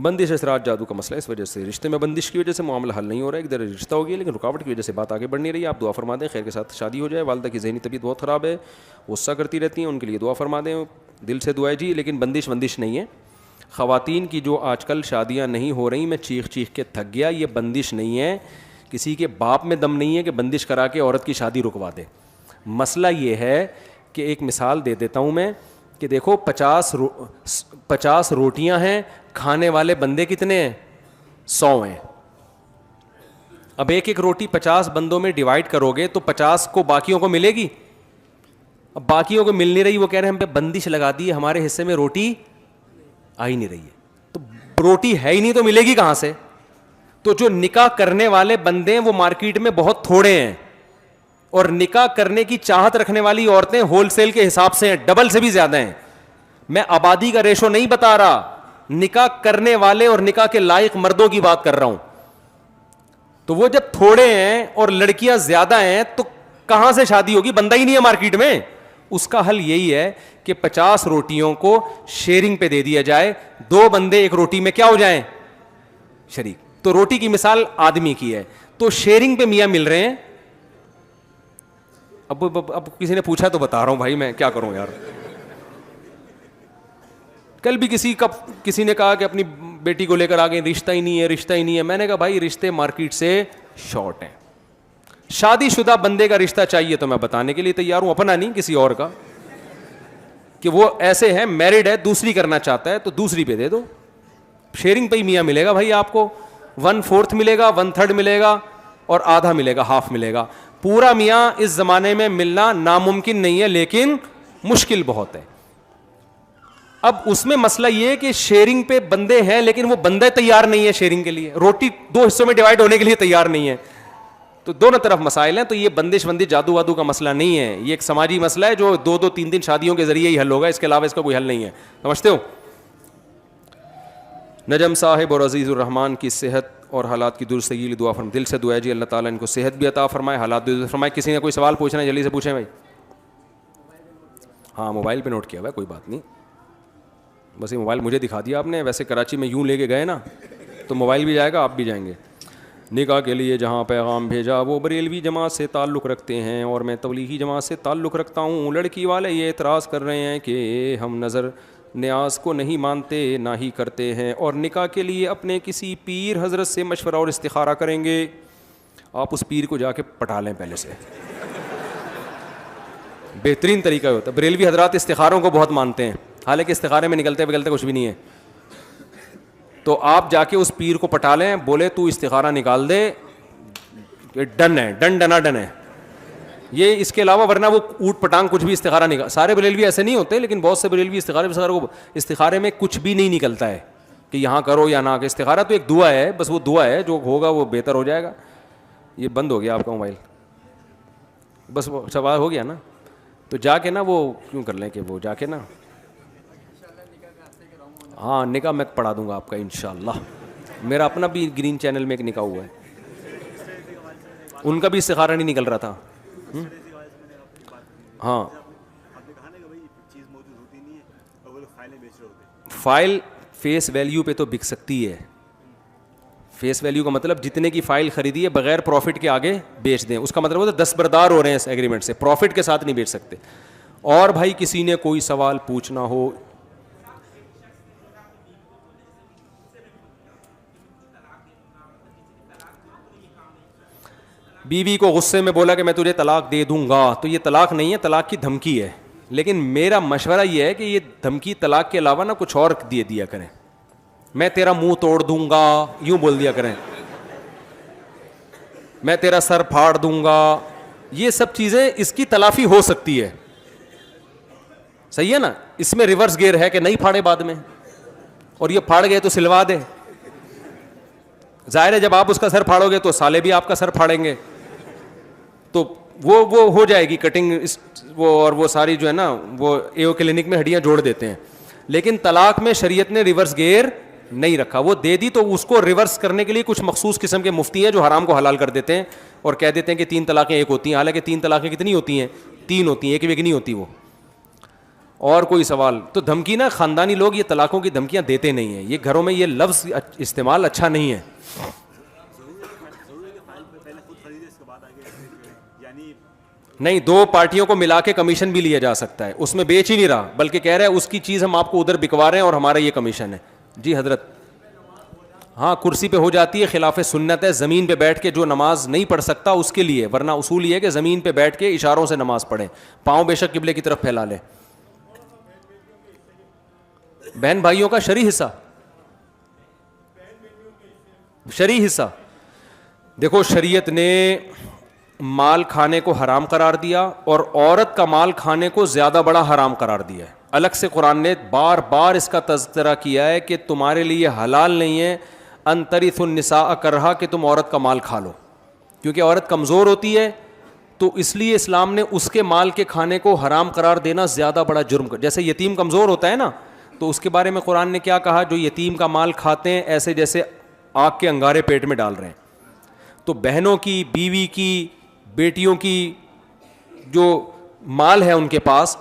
بندش اثرات جادو کا مسئلہ اس وجہ سے رشتے میں بندش کی وجہ سے معاملہ حل نہیں ہو رہا ہے. ایک در رشتہ ہو گیا لیکن رکاوٹ کی وجہ سے بات آگے بڑھ نہیں رہی ہے. آپ دعا فرما دیں خیر کے ساتھ شادی ہو جائے. والدہ کی ذہنی طبیعت بہت خراب ہے, غصہ کرتی رہتی ہیں, ان کے لیے دعا فرما دیں, دل سے دعا ہے جی. لیکن بندش نہیں ہے. خواتین کی جو آج کل شادیاں نہیں ہو رہی, میں چیخ چیخ کے تھک گیا, یہ بندش نہیں ہے. کسی کے باپ میں دم نہیں ہے کہ بندش کرا کے عورت کی شادی رکوا دے. مسئلہ یہ ہے کہ ایک مثال دے دیتا ہوں میں کہ دیکھو 50 روٹیاں ہیں, کھانے والے بندے کتنے ہیں؟ 100 ہیں. اب ایک ایک روٹی 50 بندوں میں ڈیوائڈ کرو گے تو 50 کو باقیوں کو ملے گی. اب باقیوں کو مل نہیں رہی, وہ کہہ رہے ہیں ہم پہ بندش لگا دی, ہمارے حصے میں روٹی آ ہی نہیں رہی ہے. تو روٹی ہے ہی نہیں تو ملے گی کہاں سے؟ تو جو نکاح کرنے والے بندے ہیں وہ مارکیٹ میں بہت تھوڑے ہیں, اور نکاح کرنے کی چاہت رکھنے والی عورتیں ہول سیل کے حساب سے ہیں, ڈبل سے بھی زیادہ ہیں. میں آبادی کا ریشو نہیں بتا رہا, نکاح کرنے والے اور نکاح کے لائق مردوں کی بات کر رہا ہوں. تو وہ جب تھوڑے ہیں اور لڑکیاں زیادہ ہیں تو کہاں سے شادی ہوگی؟ بندہ ہی نہیں ہے مارکیٹ میں. اس کا حل یہی ہے کہ 50 روٹیوں کو شیئرنگ پہ دے دیا جائے, 2 بندے ایک روٹی میں کیا ہو جائیں؟ شریک. تو روٹی کی مثال آدمی کی ہے, تو شیئرنگ پہ میاں مل رہے ہیں. اب کسی نے پوچھا تو بتا رہا ہوں بھائی, میں کیا کروں یار. کل بھی کسی نے کہا کہ اپنی بیٹی کو لے کر آ گئے, رشتہ ہی نہیں ہے, رشتہ ہی نہیں ہے. میں نے کہا بھائی رشتے مارکیٹ سے شارٹ ہیں. شادی شدہ بندے کا رشتہ چاہیے تو میں بتانے کے لیے تیار ہوں, اپنا نہیں کسی اور کا, کہ وہ ایسے ہے میرڈ ہے, دوسری کرنا چاہتا ہے تو دوسری پہ دے دو. شیئرنگ پہ ہی میاں ملے گا بھائی, آپ کو 1/4 ملے گا, 1/3 ملے گا, اور آدھا ملے گا, ہاف ملے گا. پورا میاں اس زمانے میں ملنا ناممکن نہیں ہے, لیکن مشکل بہت ہے. اب اس میں مسئلہ یہ ہے کہ شیئرنگ پہ بندے ہیں لیکن وہ بندے تیار نہیں ہے شیئرنگ کے لیے, روٹی 2 حصوں میں ڈیوائڈ ہونے کے لیے تیار نہیں ہے. تو دونوں طرف مسائل ہیں. تو یہ بندش جادو وادو کا مسئلہ نہیں ہے, یہ ایک سماجی مسئلہ ہے جو 2-3 شادیوں کے ذریعے ہی حل ہوگا, اس کے علاوہ اس کا کوئی حل نہیں ہے. سمجھتے ہو؟ نجم صاحب اور عزیز الرحمان کی صحت اور حالات کی درستگی کی دعا فرمائیں. دل سے دعا ہے جی اللہ تعالیٰ ان کو صحت بھی عطا فرمائے, حالات بھی فرمائے. کسی نے کوئی سوال پوچھنا ہے جلدی سے پوچھیں بھائی. ہاں موبائل پہ نوٹ کیا ہوا ہے, کوئی بات نہیں, بس یہ موبائل مجھے دکھا دیا آپ نے. ویسے کراچی میں یوں لے کے گئے نا تو موبائل بھی جائے گا, آپ بھی جائیں گے. نکاح کے لیے جہاں پیغام بھیجا وہ بریلوی جماعت سے تعلق رکھتے ہیں اور میں تبلیغی جماعت سے تعلق رکھتا ہوں. لڑکی والے یہ اعتراض کر رہے ہیں کہ ہم نظر نیاز کو نہیں مانتے نہ ہی کرتے ہیں, اور نکاح کے لیے اپنے کسی پیر حضرت سے مشورہ اور استخارہ کریں گے. آپ اس پیر کو جا کے پٹا لیں پہلے سے, بہترین طریقہ ہوتا ہے. بریلوی حضرات استخاروں کو بہت مانتے ہیں, حالانکہ استخارے میں نکلتے کچھ بھی نہیں ہے. تو آپ جا کے اس پیر کو پٹا لیں, بولے تو استخارہ نکال دے, ڈن ہے, ڈن ہے یہ. اس کے علاوہ ورنہ وہ اوٹ پٹانگ کچھ بھی استخارہ نکال. سارے بریلوی ایسے نہیں ہوتے, لیکن بہت سے بریلوی استخارے میں کچھ بھی نہیں نکلتا ہے کہ یہاں کرو یا نہ. کہ استخارہ تو ایک دعا ہے, بس وہ دعا ہے, جو ہوگا وہ بہتر ہو جائے گا. یہ بند ہو گیا آپ کا موبائل, بس وہ سوال ہو گیا نا. تو جا کے نا وہ کیوں کر لیں کہ وہ جا کے نا, ہاں نکاح میں پڑھا دوں گا آپ کا انشاءاللہ. میرا اپنا بھی گرین چینل میں ایک نکاح ہوا ہے, ان کا بھی استخارہ نہیں نکل رہا تھا. ہاں فائل فیس ویلیو پہ تو بک سکتی ہے. فیس ویلیو کا مطلب جتنے کی فائل خریدی ہے بغیر پروفٹ کے آگے بیچ دیں, اس کا مطلب ہوتا ہے دستبردار ہو رہے ہیں اس ایگریمنٹ سے, پروفٹ کے ساتھ نہیں بیچ سکتے. اور بھائی کسی نے کوئی سوال پوچھنا ہو, بیوی کو غصے میں بولا کہ میں تجھے طلاق دے دوں گا, تو یہ طلاق نہیں ہے, طلاق کی دھمکی ہے. لیکن میرا مشورہ یہ ہے کہ یہ دھمکی طلاق کے علاوہ نا کچھ اور دیا کریں. میں تیرا منہ توڑ دوں گا یوں بول دیا کریں, میں تیرا سر پھاڑ دوں گا. یہ سب چیزیں اس کی تلافی ہو سکتی ہے, صحیح ہے نا. اس میں ریورس گیئر ہے کہ نہیں پھاڑے بعد میں, اور یہ پھاڑ گئے تو سلوا دے. ظاہر ہے جب آپ اس کا سر پھاڑو گے تو سالے بھی آپ کا سر پھاڑیں گے, تو وہ ہو جائے گی کٹنگ. وہ اور وہ ساری جو ہے نا وہ ایو کلینک میں ہڈیاں جوڑ دیتے ہیں. لیکن طلاق میں شریعت نے ریورس گیئر نہیں رکھا. وہ دے دی تو اس کو ریورس کرنے کے لیے کچھ مخصوص قسم کے مفتی ہیں جو حرام کو حلال کر دیتے ہیں اور کہہ دیتے ہیں کہ 3 طلاقیں ایک ہوتی ہیں. حالانکہ 3 طلاقیں کتنی ہوتی ہیں؟ 3 ہوتی ہیں, ایک نہیں ہوتی. وہ اور کوئی سوال؟ تو دھمکی نا، خاندانی لوگ یہ طلاقوں کی دھمکیاں دیتے نہیں ہیں، یہ گھروں میں یہ لفظ استعمال اچھا نہیں ہے. نہیں، دو پارٹیوں کو ملا کے کمیشن بھی لیا جا سکتا ہے، اس میں بیچ ہی نہیں رہا بلکہ کہہ رہا ہے اس کی چیز ہم آپ کو ادھر بکوا رہے ہیں اور ہمارا یہ کمیشن ہے. جی حضرت. ہاں کرسی پہ ہو جاتی ہے، خلاف سنت ہے. زمین پہ بیٹھ کے جو نماز نہیں پڑھ سکتا اس کے لیے، ورنہ اصول یہ ہے کہ زمین پہ بیٹھ کے اشاروں سے نماز پڑھیں، پاؤں بے شک قبلے کی طرف پھیلا لیں. بہن بھائیوں کا شرعی حصہ، شرعی حصہ دیکھو، شریعت نے مال کھانے کو حرام قرار دیا اور عورت کا مال کھانے کو زیادہ بڑا حرام قرار دیا ہے. الگ سے قرآن نے بار بار اس کا تذکرہ کیا ہے کہ تمہارے لیے حلال نہیں ہے ان ترثوا النساء کرہا، کہ تم عورت کا مال کھا لو، کیونکہ عورت کمزور ہوتی ہے. تو اس لیے اسلام نے اس کے مال کے کھانے کو حرام قرار دینا زیادہ بڑا جرم. جیسے یتیم کمزور ہوتا ہے نا، تو اس کے بارے میں قرآن نے کیا کہا؟ جو یتیم کا مال کھاتے ہیں ایسے جیسے آگ کے انگارے پیٹ میں ڈال رہے ہیں. تو بہنوں کی، بیوی کی، بیٹیوں کی جو مال ہے ان کے پاس،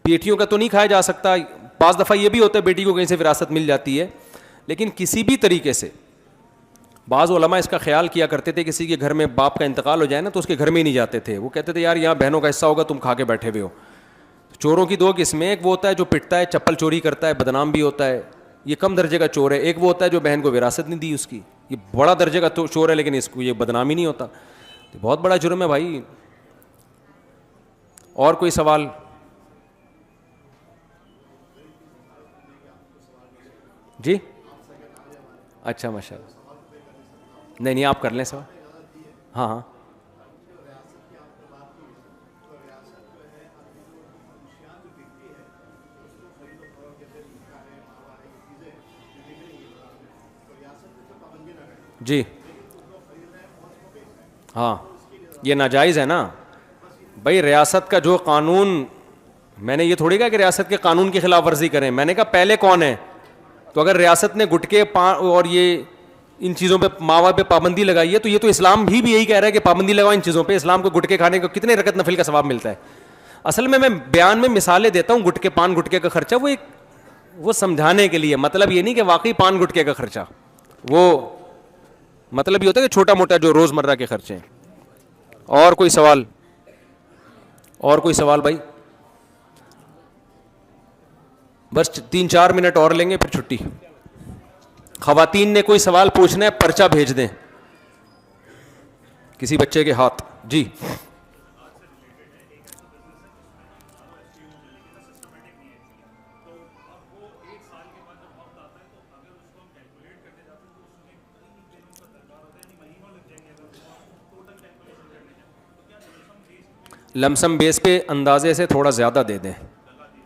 بیٹیوں کا تو نہیں کھایا جا سکتا. بعض دفعہ یہ بھی ہوتا ہے بیٹی کو کہیں سے وراثت مل جاتی ہے، لیکن کسی بھی طریقے سے بعض علماء اس کا خیال کیا کرتے تھے کسی کے گھر میں باپ کا انتقال ہو جائے نا تو اس کے گھر میں ہی نہیں جاتے تھے. وہ کہتے تھے یار یہاں بہنوں کا حصہ ہوگا، تم کھا کے بیٹھے ہوئے ہو. چوروں کی دو قسمیں، ایک وہ ہوتا ہے جو پٹتا ہے، چپل چوری کرتا ہے، بدنام بھی ہوتا ہے، یہ کم درجے کا چور ہے. ایک وہ ہوتا ہے جو بہن کو وراثت نہیں دی اس کی، یہ بڑا درجے کا چور ہے لیکن اس کو یہ بدنام ہی نہیں ہوتا. بہت بڑا جرم ہے بھائی. اور کوئی سوال؟ جی اچھا ماشاء اللہ. نہیں آپ کر لیں سوال. ہاں ہاں جی ہاں یہ ناجائز ہے نا بھائی. ریاست کا جو قانون، میں نے یہ تھوڑی کہا کہ ریاست کے قانون کی خلاف ورزی کریں، میں نے کہا پہلے کون ہے. تو اگر ریاست نے گٹکے اور یہ ان چیزوں پہ ماوا پہ پابندی لگائی ہے تو یہ تو اسلام بھی یہی کہہ رہا ہے کہ پابندی لگاؤ ان چیزوں پہ. اسلام کو گٹکے کھانے کو کتنے رکعت نفل کا ثواب ملتا ہے. اصل میں بیان میں مثالیں دیتا ہوں. گٹکے، پان گٹکے کا خرچہ وہ سمجھانے کے لیے، مطلب یہ نہیں کہ واقعی پان گٹکے کا خرچہ، وہ مطلب یہ ہوتا ہے کہ چھوٹا موٹا جو روزمرہ کے خرچے ہیں. اور کوئی سوال؟ اور کوئی سوال بھائی؟ بس 3-4 منٹ اور لیں گے پھر چھٹی. خواتین نے کوئی سوال پوچھنا ہے پرچہ بھیج دیں کسی بچے کے ہاتھ. جی لمسم بیس پہ اندازے سے تھوڑا زیادہ دے دیں.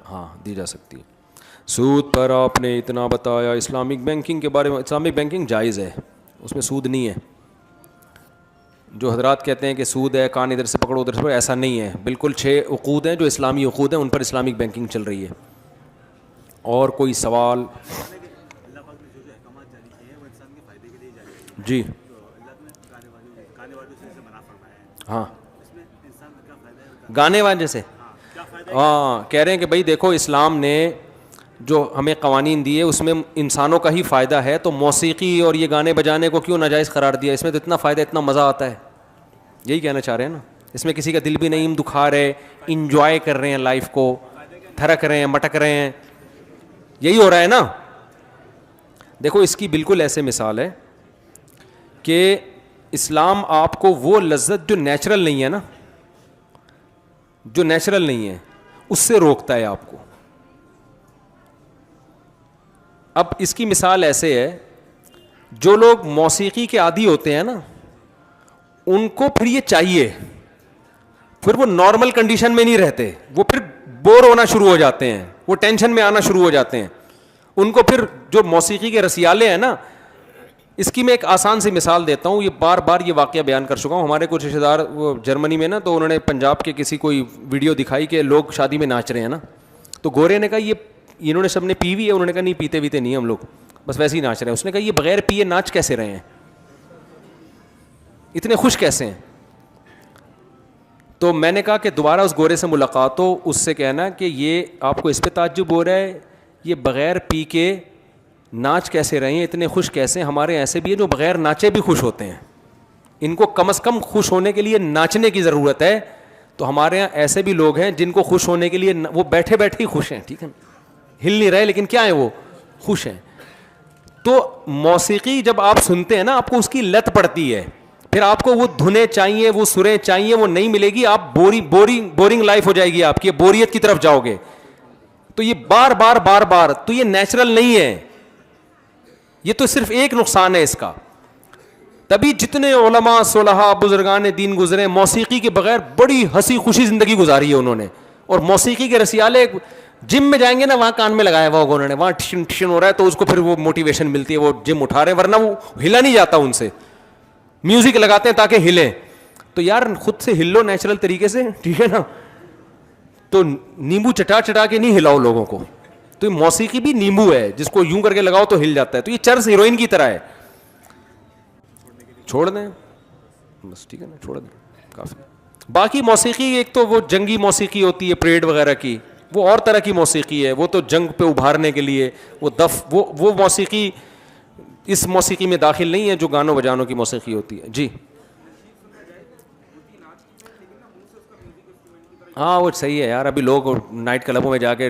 ہاں دی جا سکتی ہے. سود پر آپ نے اتنا بتایا. اسلامک بینکنگ کے بارے میں، اسلامک بینکنگ جائز ہے، اس میں سود نہیں ہے. جو حضرات کہتے ہیں کہ سود ہے، کان ادھر سے پکڑو ادھر سے پکڑو، ایسا نہیں ہے. بالکل 6 عقود ہیں جو اسلامی عقود ہیں، ان پر اسلامک بینکنگ چل رہی ہے. اور کوئی سوال؟ جی ہاں گانے واجے سے ہاں کہہ رہے ہیں کہ بھائی دیکھو اسلام نے جو ہمیں قوانین دیے اس میں انسانوں کا ہی فائدہ ہے، تو موسیقی اور یہ گانے بجانے کو کیوں ناجائز قرار دیا؟ اس میں تو اتنا فائدہ، اتنا مزہ آتا ہے. یہی کہنا چاہ رہے ہیں نا. اس میں کسی کا دل بھی نہیں دکھا رہے، انجوائے کر رہے ہیں لائف کو، تھرک رہے ہیں، مٹک رہے ہیں. یہی ہو رہا ہے نا. دیکھو اس کی بالکل ایسے مثال ہے کہ اسلام آپ کو وہ لذت جو نیچرل نہیں ہے نا، جو نیچرل نہیں ہے اس سے روکتا ہے آپ کو. اب اس کی مثال ایسے ہے، جو لوگ موسیقی کے عادی ہوتے ہیں نا ان کو پھر یہ چاہیے، پھر وہ نارمل کنڈیشن میں نہیں رہتے، وہ پھر بور ہونا شروع ہو جاتے ہیں، وہ ٹینشن میں آنا شروع ہو جاتے ہیں. ان کو پھر جو موسیقی کے رسیالے ہیں نا، اس کی میں ایک آسان سی مثال دیتا ہوں. یہ بار بار یہ واقعہ بیان کر چکا ہوں. ہمارے کچھ رشتے دار وہ جرمنی میں نا، تو انہوں نے پنجاب کے کسی کوئی ویڈیو دکھائی کہ لوگ شادی میں ناچ رہے ہیں نا. تو گورے نے کہا یہ انہوں نے سب نے پی ہوئی ہے. انہوں نے کہا نہیں پیتے ویتے نہیں ہم لوگ، بس ویسے ہی ناچ رہے ہیں. اس نے کہا یہ بغیر پیے ناچ کیسے رہے ہیں، اتنے خوش کیسے ہیں؟ تو میں نے کہا کہ دوبارہ اس گورے سے ملاقات ہو, اس سے کہنا کہ یہ آپ کو اس پہ تعجب ہو رہا ہے, یہ بغیر پی کے ناچ کیسے رہے ہیں, اتنے خوش کیسے ہیں. ہمارے ایسے بھی ہیں جو بغیر ناچے بھی خوش ہوتے ہیں, ان کو کم از کم خوش ہونے کے لیے ناچنے کی ضرورت ہے. تو ہمارے یہاں ایسے بھی لوگ ہیں جن کو خوش ہونے کے لیے وہ بیٹھے بیٹھے ہی خوش ہیں, ٹھیک ہے, ہل نہیں رہے لیکن کیا ہے وہ خوش ہیں. تو موسیقی جب آپ سنتے ہیں نا, آپ کو اس کی لت پڑتی ہے, پھر آپ کو وہ دھنیں چاہیے, وہ سریں چاہیے, وہ نہیں ملے گی, آپ بورنگ لائف ہو جائے گی آپ کی, بوریت کی طرف جاؤ گے. تو یہ بار بار تو یہ نیچرل نہیں ہے, یہ تو صرف ایک نقصان ہے اس کا. تبھی جتنے علماء صلحاء بزرگان دین گزرے موسیقی کے بغیر بڑی ہنسی خوشی زندگی گزاری ہے انہوں نے. اور موسیقی کے رسیالے جم میں جائیں گے نا, وہاں کان میں لگایا ہوا ہوگا انہوں نے, وہاں ٹشن ٹشن ہو رہا ہے تو اس کو پھر وہ موٹیویشن ملتی ہے, وہ جم اٹھا رہے ہیں, ورنہ وہ ہلا نہیں جاتا ان سے. میوزک لگاتے ہیں تاکہ ہلیں, تو یار خود سے ہلو نیچرل طریقے سے, ٹھیک ہے نا. تو نیمبو چٹا چٹا کے نہیں ہلاؤ لوگوں کو. تو یہ موسیقی بھی نیمبو ہے, جس کو یوں کر کے لگاؤ تو ہل جاتا ہے. تو یہ چرس ہیروئن کی طرح ہے, چھوڑ دیں بس, ٹھیک ہے نا, چھوڑ دیں کافی. باقی موسیقی ایک تو وہ جنگی موسیقی ہوتی ہے پریڈ وغیرہ کی, وہ اور طرح کی موسیقی ہے, وہ تو جنگ پہ ابھارنے کے لیے, وہ دف وہ موسیقی اس موسیقی میں داخل نہیں ہے جو گانوں بجانوں کی موسیقی ہوتی ہے. جی ہاں وہ صحیح ہے یار, ابھی لوگ نائٹ کلبوں میں جا کے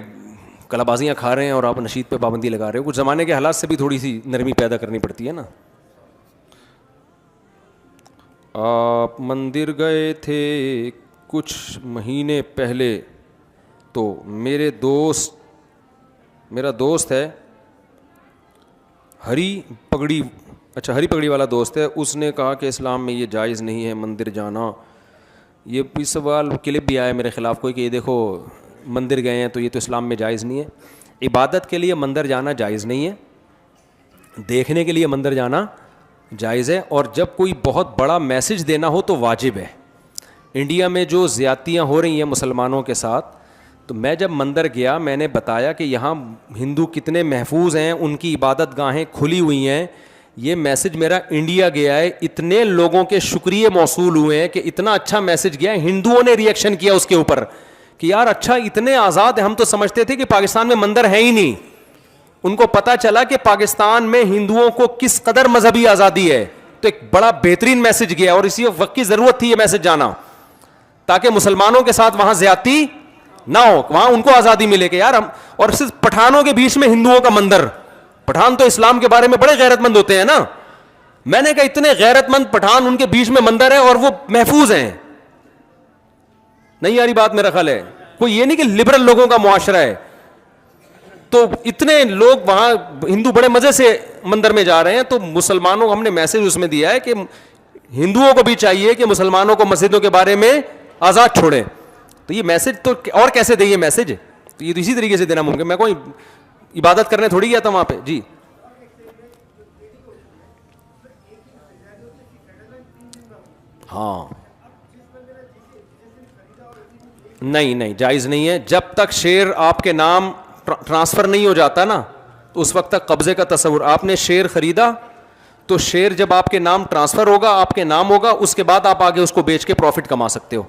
کلابازیاں کھا رہے ہیں اور آپ نشید پہ پابندی لگا رہے ہو. کچھ زمانے کے حالات سے بھی تھوڑی سی نرمی پیدا کرنی پڑتی ہے نا. آپ مندر گئے تھے کچھ مہینے پہلے, تو میرا دوست ہے ہری پگڑی والا دوست ہے, اس نے کہا کہ اسلام میں یہ جائز نہیں ہے مندر جانا. یہ بھی سوال کلپ بھی آیا میرے خلاف کوئی کہ یہ دیکھو مندر گئے ہیں تو یہ تو اسلام میں جائز نہیں ہے. عبادت کے لیے مندر جانا جائز نہیں ہے, دیکھنے کے لیے مندر جانا جائز ہے. اور جب کوئی بہت بڑا میسج دینا ہو تو واجب ہے. انڈیا میں جو زیادتیاں ہو رہی ہیں مسلمانوں کے ساتھ, تو میں جب مندر گیا میں نے بتایا کہ یہاں ہندو کتنے محفوظ ہیں, ان کی عبادت گاہیں کھلی ہوئی ہیں. یہ میسج میرا انڈیا گیا ہے, اتنے لوگوں کے شکریہ موصول ہوئے ہیں کہ اتنا اچھا میسج گیا ہے. ہندوؤں نے ریئیکشن کیا اس کے اوپر کہ یار اچھا اتنے آزاد ہیں, ہم تو سمجھتے تھے کہ پاکستان میں مندر ہے ہی نہیں. ان کو پتا چلا کہ پاکستان میں ہندوؤں کو کس قدر مذہبی آزادی ہے. تو ایک بڑا بہترین میسج گیا, اور اسی وقت کی ضرورت تھی یہ میسج جانا, تاکہ مسلمانوں کے ساتھ وہاں زیادتی نہ ہو, وہاں ان کو آزادی ملے کہ یار ہم. اور صرف پٹھانوں کے بیچ میں ہندوؤں کا مندر, پٹھان تو اسلام کے بارے میں بڑے غیرت مند ہوتے ہیں نا. میں نے کہا اتنے غیرت مند پٹھان, ان کے بیچ میں مندر ہے اور وہ محفوظ ہیں. نہیں یاری بات میرا خیال ہے, کوئی یہ نہیں کہ لبرل لوگوں کا معاشرہ ہے. تو اتنے لوگ وہاں ہندو بڑے مزے سے مندر میں جا رہے ہیں. تو مسلمانوں کو ہم نے میسج اس میں دیا ہے کہ ہندوؤں کو بھی چاہیے کہ مسلمانوں کو مسجدوں کے بارے میں آزاد چھوڑیں. تو یہ میسج تو اور کیسے دیں یہ میسج, تو یہ تو اسی طریقے سے دینا ممکن. میں کوئی عبادت کرنے تھوڑی گیا تھا وہاں پہ. جی ہاں نہیں جائز نہیں ہے. جب تک شیئر آپ کے نام ٹرانسفر نہیں ہو جاتا نا, تو اس وقت تک قبضے کا تصور. آپ نے شیئر خریدا تو شیئر جب آپ کے نام ٹرانسفر ہوگا, آپ کے نام ہوگا, اس کے بعد آپ آگے اس کو بیچ کے پروفٹ کما سکتے ہو.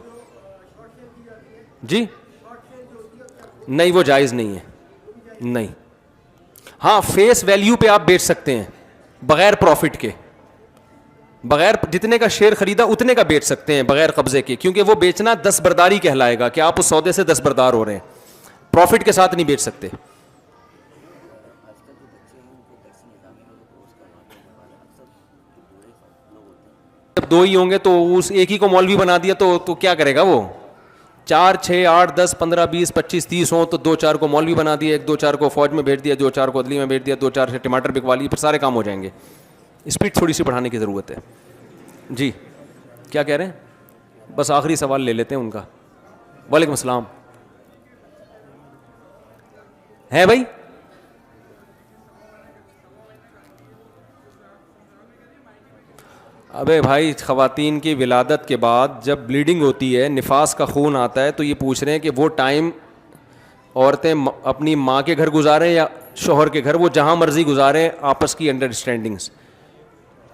جی نہیں وہ جائز نہیں ہے, نہیں. ہاں فیس ویلیو پہ آپ بیچ سکتے ہیں بغیر پروفٹ کے, بغیر جتنے کا شیئر خریدا اتنے کا بیچ سکتے ہیں بغیر قبضے کے, کیونکہ وہ بیچنا دستبرداری کہلائے گا کہ آپ اس سودے سے دستبردار ہو رہے ہیں, پروفٹ کے ساتھ نہیں بیچ سکتے. جب دو ہی ہوں گے تو اس ایک ہی کو مولوی بنا دیا تو کیا کرے گا وہ؟ 4 6 8 10 15 20 25 30 ہوں تو 2 4 کو مولوی بنا دیا, 1 2 4 کو فوج میں بھیج دیا, 2 4 کو عدلی میں بھیج دیا, 2 4 سے ٹماٹر بکوا لی, پھر سارے کام ہو جائیں گے. اسپیڈ تھوڑی سی بڑھانے کی ضرورت ہے. جی کیا کہہ رہے ہیں؟ بس آخری سوال لے لیتے ہیں ان کا. وعلیکم السلام. ہے بھائی ابے بھائی, خواتین کی ولادت کے بعد جب بلیڈنگ ہوتی ہے, نفاس کا خون آتا ہے, تو یہ پوچھ رہے ہیں کہ وہ ٹائم عورتیں اپنی ماں کے گھر گزاریں یا شوہر کے گھر, وہ جہاں مرضی گزاریں, آپس کی انڈرسٹینڈنگس,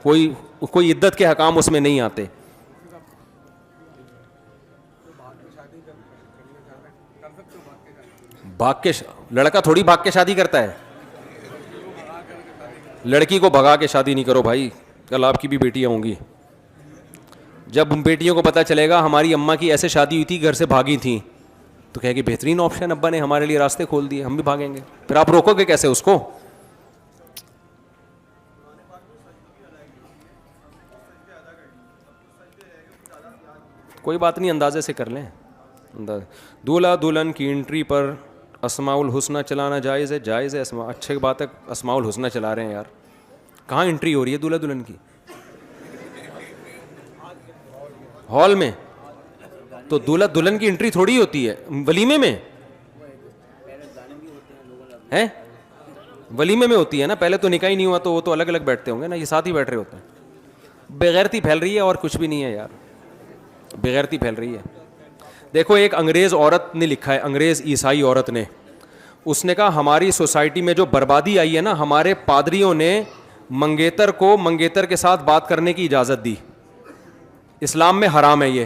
کوئی عدت کے حکام اس میں نہیں آتے. بھاگ کے لڑکا تھوڑی بھاگ کے شادی کرتا ہے. لڑکی کو بھگا کے شادی نہیں کرو بھائی, کل آپ کی بھی بیٹیاں ہوں گی. جب بیٹیوں کو پتہ چلے گا ہماری اماں کی ایسے شادی ہوئی تھی, گھر سے بھاگی تھیں, تو کہے کہ بہترین آپشن ابا نے ہمارے لیے راستے کھول دیے, ہم بھی بھاگیں گے. پھر آپ روکو گے کیسے اس کو؟ کوئی بات نہیں, اندازے سے کر لیں. دولہا دلہن کی انٹری پر اسماء الحسنہ چلانا جائز ہے؟ جائز ہے. اچھے بات ہے, اسماء الحسنہ چلا رہے ہیں یار. کہاں انٹری ہو رہی ہے دولہا دلہن کی؟ ہال میں. تو دولہا دلہن کی انٹری تھوڑی ہوتی ہے ولیمے میں ہے, ولیمے میں ہوتی ہے نا. پہلے تو نکاح ہی نہیں ہوا تو وہ تو الگ الگ بیٹھتے ہوں گے نا, یہ ساتھ ہی بیٹھ رہے ہوتے ہیں. بےغیرتی پھیل رہی ہے اور کچھ بھی نہیں ہے یار, بےغیرتی پھیل رہی ہے. دیکھو ایک انگریز عورت نے لکھا ہے, انگریز عیسائی عورت نے, اس نے کہا ہماری سوسائٹی میں جو بربادی آئی ہے نا, ہمارے پادریوں نے منگیتر کو منگیتر کے ساتھ بات کرنے کی اجازت دی. اسلام میں حرام ہے یہ,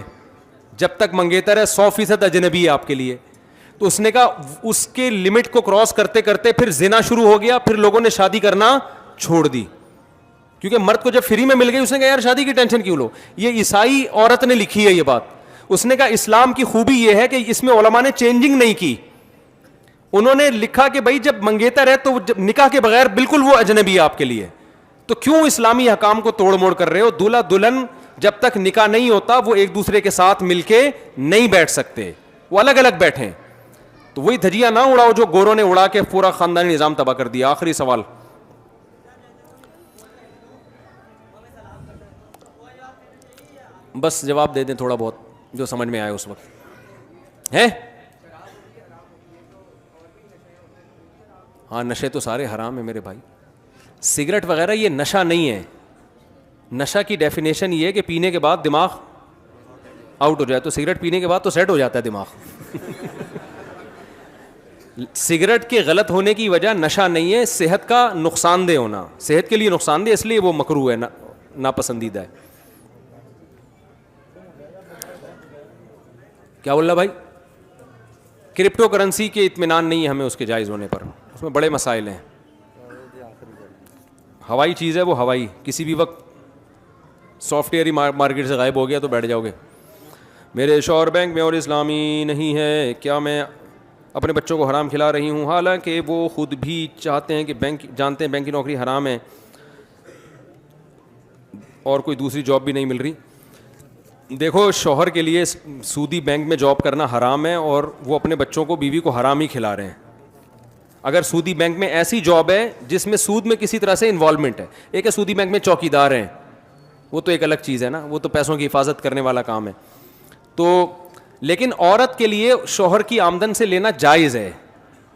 جب تک منگیتر ہے 100% اجنبی ہے آپ کے لیے. تو اس نے کہا اس کے لمٹ کو کراس کرتے کرتے پھر زنا شروع ہو گیا, پھر لوگوں نے شادی کرنا چھوڑ دی, کیونکہ مرد کو جب فری میں مل گئی اس نے کہا یار شادی کی ٹینشن کیوں لو. یہ عیسائی عورت نے لکھی ہے یہ بات. اس نے کہا اسلام کی خوبی یہ ہے کہ اس میں علماء نے چینجنگ نہیں کی. انہوں نے لکھا کہ بھائی جب منگیتر ہے تو نکاح کے بغیر بالکل وہ اجنبی ہے آپ کے لیے, تو کیوں اسلامی احکام کو توڑ موڑ کر رہے ہو. دولہا دلہن جب تک نکاح نہیں ہوتا وہ ایک دوسرے کے ساتھ مل کے نہیں بیٹھ سکتے, وہ الگ الگ بیٹھیں. تو وہی دھجیاں نہ اڑاؤ جو گوروں نے اڑا کے پورا خاندانی نظام تباہ کر دیا. آخری سوال, بس جواب دے دیں تھوڑا بہت جو سمجھ میں آئے اس وقت ہے. ہاں نشے تو سارے حرام ہیں میرے بھائی. سگریٹ وغیرہ یہ نشہ نہیں ہے. نشہ کی ڈیفینیشن یہ ہے کہ پینے کے بعد دماغ آؤٹ ہو جائے, تو سگریٹ پینے کے بعد تو سیٹ ہو جاتا ہے دماغ. سگریٹ کے غلط ہونے کی وجہ نشہ نہیں ہے, صحت کا نقصان دہ ہونا, صحت کے لیے نقصان دہ, اس لیے وہ مکروہ ہے, ناپسندیدہ ہے. کیا بول رہا بھائی؟ کرپٹو کرنسی کے اطمینان نہیں ہے ہمیں اس کے جائز ہونے پر, اس میں بڑے مسائل ہیں. ہوائی چیز ہے وہ, ہوائی کسی بھی وقت سافٹ ویئر ہی مارکیٹ سے غائب ہو گیا تو بیٹھ جاؤ گے. میرے شوہر بینک میں اور اسلامی نہیں ہے, کیا میں اپنے بچوں کو حرام کھلا رہی ہوں؟ حالانکہ وہ خود بھی چاہتے ہیں کہ جانتے ہیں بینک کی نوکری حرام ہے اور کوئی دوسری جاب بھی نہیں مل رہی. دیکھو شوہر کے لیے سودی بینک میں جاب کرنا حرام ہے, اور وہ اپنے بچوں کو بیوی کو حرام ہی کھلا رہے ہیں. اگر سودی بینک میں ایسی جاب ہے جس میں سود میں کسی طرح سے انوالومنٹ ہے, ایک ہے سودی بینک میں چوکیدار ہیں, وہ تو ایک الگ چیز ہے نا, وہ تو پیسوں کی حفاظت کرنے والا کام ہے. تو لیکن عورت کے لیے شوہر کی آمدن سے لینا جائز ہے.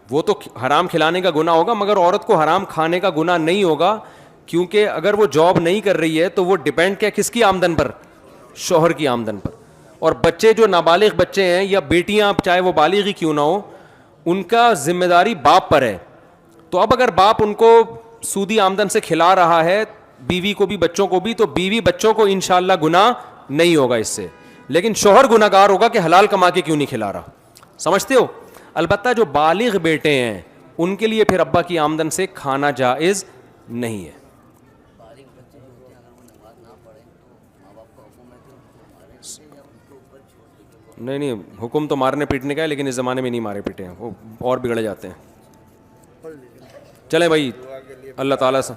وہ تو حرام کھلانے کا گناہ ہوگا, مگر عورت کو حرام کھانے کا گناہ نہیں ہوگا, کیونکہ اگر وہ جاب نہیں کر رہی ہے تو وہ ڈیپینڈ کیا کس کی آمدن پر؟ شوہر کی آمدن پر. اور بچے جو نابالغ بچے ہیں یا بیٹیاں چاہے وہ بالغ ہی کیوں نہ ہو, ان کا ذمہ داری باپ پر ہے. تو اب اگر باپ ان کو سودی آمدن سے کھلا رہا ہے, بیوی کو بھی بچوں کو بھی, تو بیوی بچوں کو انشاءاللہ گناہ نہیں ہوگا اس سے, لیکن شوہر گناہ گار ہوگا کہ حلال کما کے کیوں نہیں کھلا رہا. سمجھتے ہو؟ البتہ جو بالغ بیٹے ہیں ان کے لیے پھر ابا کی آمدن سے کھانا جائز نہیں ہے. نہیں حکم تو مارنے پیٹنے کا ہے, لیکن اس زمانے میں نہیں مارے پیٹے ہیں, وہ اور بگڑے جاتے ہیں. چلیں بھائی, اللہ تعالیٰ سے